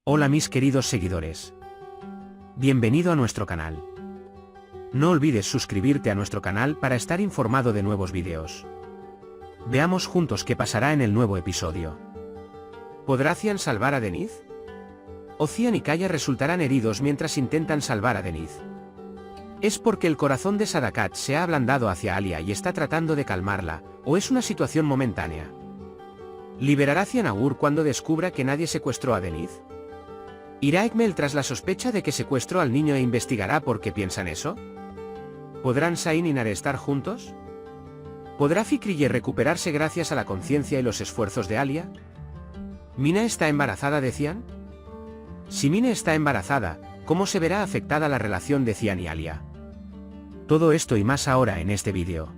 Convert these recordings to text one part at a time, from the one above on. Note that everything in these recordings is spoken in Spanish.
Hola mis queridos seguidores. Bienvenido a nuestro canal. No olvides suscribirte a nuestro canal para estar informado de nuevos vídeos. Veamos juntos qué pasará en el nuevo episodio. ¿Podrá Cian salvar a Denise? ¿O Cian y Kaya resultarán heridos mientras intentan salvar a Denise? ¿Es porque el corazón de Sadakat se ha ablandado hacia Alia y está tratando de calmarla, o es una situación momentánea? ¿Liberará Cian a Gur cuando descubra que nadie secuestró a Denise? ¿Irá Ekmel tras la sospecha de que secuestró al niño e investigará por qué piensan eso? ¿Podrán Zain y Nare estar juntos? ¿Podrá Fikrille recuperarse gracias a la conciencia y los esfuerzos de Alia? ¿Mina está embarazada de Cian? Si Mine está embarazada, ¿cómo se verá afectada la relación de Cian y Alia? Todo esto y más ahora en este vídeo.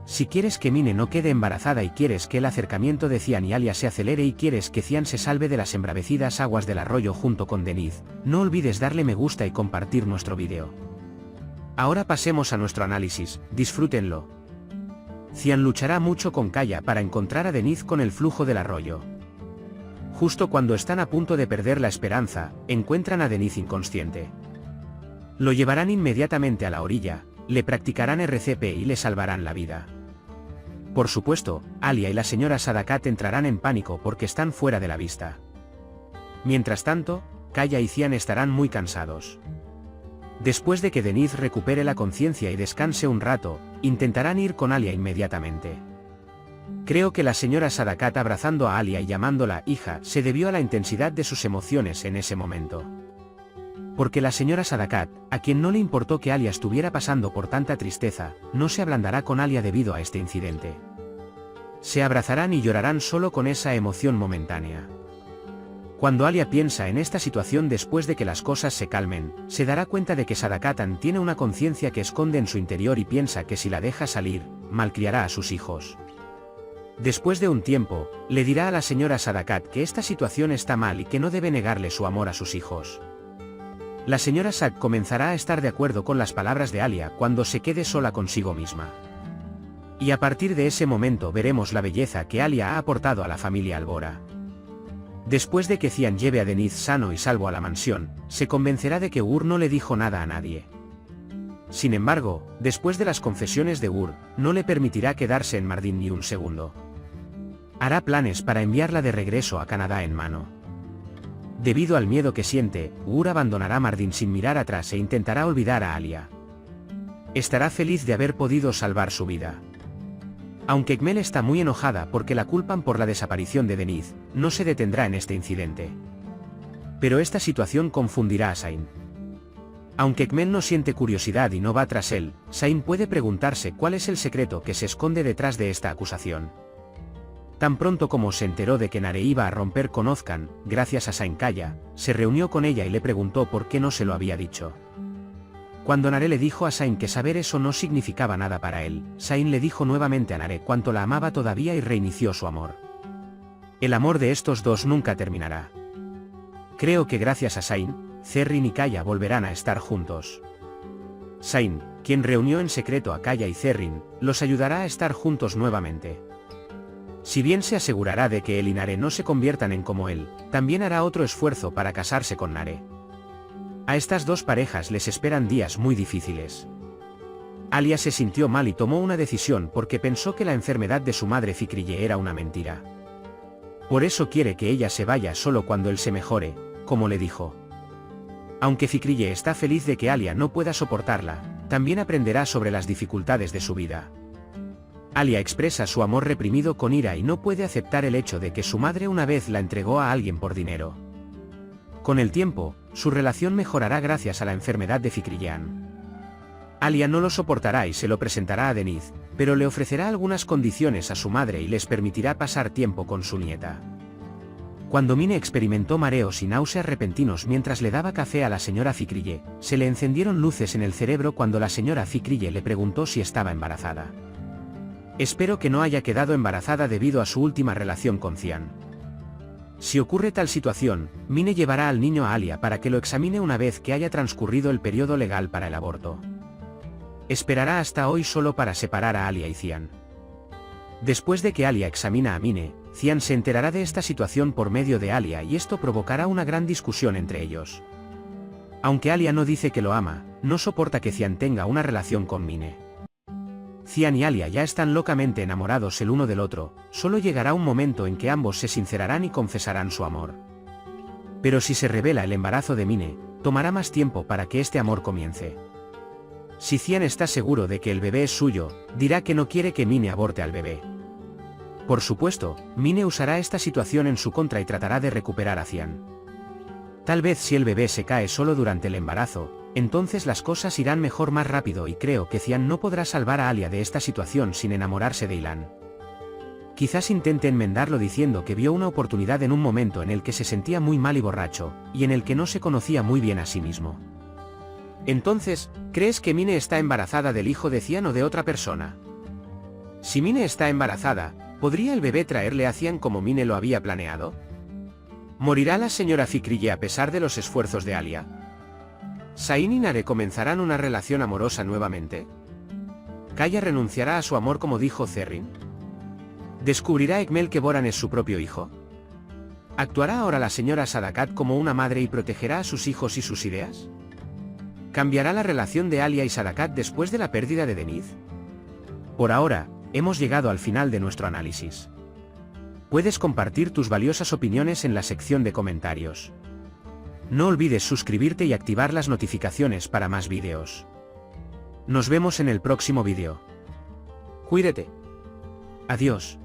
Si quieres que Mine no quede embarazada y quieres que el acercamiento de Cian y Alia se acelere y quieres que Cian se salve de las embravecidas aguas del arroyo junto con Denise, no olvides darle me gusta y compartir nuestro vídeo. Ahora pasemos a nuestro análisis, disfrútenlo. Cian luchará mucho con Kaya para encontrar a Denise con el flujo del arroyo. Justo cuando están a punto de perder la esperanza, encuentran a Denise inconsciente. Lo llevarán inmediatamente a la orilla, le practicarán RCP y le salvarán la vida. Por supuesto, Alia y la señora Sadakat entrarán en pánico porque están fuera de la vista. Mientras tanto, Kaya y Cian estarán muy cansados. Después de que Denise recupere la conciencia y descanse un rato, intentarán ir con Alia inmediatamente. Creo que la señora Sadakat abrazando a Alia y llamándola hija se debió a la intensidad de sus emociones en ese momento. Porque la señora Sadakat, a quien no le importó que Alia estuviera pasando por tanta tristeza, no se ablandará con Alia debido a este incidente. Se abrazarán y llorarán solo con esa emoción momentánea. Cuando Alia piensa en esta situación después de que las cosas se calmen, se dará cuenta de que Sadakatan tiene una conciencia que esconde en su interior y piensa que si la deja salir, malcriará a sus hijos. Después de un tiempo, le dirá a la señora Sadakat que esta situación está mal y que no debe negarle su amor a sus hijos. La señora Sak comenzará a estar de acuerdo con las palabras de Alia cuando se quede sola consigo misma. Y a partir de ese momento veremos la belleza que Alia ha aportado a la familia Albora. Después de que Cian lleve a Denise sano y salvo a la mansión, se convencerá de que Gur no le dijo nada a nadie. Sin embargo, después de las confesiones de Gur, no le permitirá quedarse en Mardin ni un segundo. Hará planes para enviarla de regreso a Canadá en mano. Debido al miedo que siente, Gur abandonará Mardin sin mirar atrás e intentará olvidar a Alia. Estará feliz de haber podido salvar su vida. Aunque Ekmel está muy enojada porque la culpan por la desaparición de Denise, no se detendrá en este incidente. Pero esta situación confundirá a Zain. Aunque Ekmel no siente curiosidad y no va tras él, Zain puede preguntarse cuál es el secreto que se esconde detrás de esta acusación. Tan pronto como se enteró de que Nare iba a romper con Ozcan, gracias a Zain Kaya, se reunió con ella y le preguntó por qué no se lo había dicho. Cuando Nare le dijo a Zain que saber eso no significaba nada para él, Zain le dijo nuevamente a Nare cuánto la amaba todavía y reinició su amor. El amor de estos dos nunca terminará. Creo que gracias a Zain, Zerrin y Kaya volverán a estar juntos. Zain, quien reunió en secreto a Kaya y Zerrin, los ayudará a estar juntos nuevamente. Si bien se asegurará de que él y Nare no se conviertan en como él, también hará otro esfuerzo para casarse con Nare. A estas dos parejas les esperan días muy difíciles. Alia se sintió mal y tomó una decisión porque pensó que la enfermedad de su madre Fikrille era una mentira. Por eso quiere que ella se vaya solo cuando él se mejore, como le dijo. Aunque Fikrille está feliz de que Alia no pueda soportarla, también aprenderá sobre las dificultades de su vida. Alia expresa su amor reprimido con ira y no puede aceptar el hecho de que su madre una vez la entregó a alguien por dinero. Con el tiempo, su relación mejorará gracias a la enfermedad de Fikrillean. Alia no lo soportará y se lo presentará a Denise, pero le ofrecerá algunas condiciones a su madre y les permitirá pasar tiempo con su nieta. Cuando Mine experimentó mareos y náuseas repentinos mientras le daba café a la señora Fikrille, se le encendieron luces en el cerebro cuando la señora Fikrille le preguntó si estaba embarazada. Espero que no haya quedado embarazada debido a su última relación con Cian. Si ocurre tal situación, Mine llevará al niño a Alia para que lo examine una vez que haya transcurrido el periodo legal para el aborto. Esperará hasta hoy solo para separar a Alia y Cian. Después de que Alia examina a Mine, Cian se enterará de esta situación por medio de Alia y esto provocará una gran discusión entre ellos. Aunque Alia no dice que lo ama, no soporta que Cian tenga una relación con Mine. Cian y Alia ya están locamente enamorados el uno del otro, solo llegará un momento en que ambos se sincerarán y confesarán su amor. Pero si se revela el embarazo de Mine, tomará más tiempo para que este amor comience. Si Cian está seguro de que el bebé es suyo, dirá que no quiere que Mine aborte al bebé. Por supuesto, Mine usará esta situación en su contra y tratará de recuperar a Cian. Tal vez si el bebé se cae solo durante el embarazo, entonces las cosas irán mejor más rápido y creo que Cian no podrá salvar a Alia de esta situación sin enamorarse de Ilan. Quizás intente enmendarlo diciendo que vio una oportunidad en un momento en el que se sentía muy mal y borracho, y en el que no se conocía muy bien a sí mismo. Entonces, ¿crees que Mine está embarazada del hijo de Cian o de otra persona? Si Mine está embarazada, ¿podría el bebé traerle a Cian como Mine lo había planeado? ¿Morirá la señora Fikrille a pesar de los esfuerzos de Alia? ¿Sain y Nare comenzarán una relación amorosa nuevamente? ¿Kaya renunciará a su amor como dijo Zerrin? ¿Descubrirá Ekmel que Boran es su propio hijo? ¿Actuará ahora la señora Sadakat como una madre y protegerá a sus hijos y sus ideas? ¿Cambiará la relación de Alia y Sadakat después de la pérdida de Denith? Por ahora, hemos llegado al final de nuestro análisis. Puedes compartir tus valiosas opiniones en la sección de comentarios. No olvides suscribirte y activar las notificaciones para más vídeos. Nos vemos en el próximo vídeo. Cuídate. Adiós.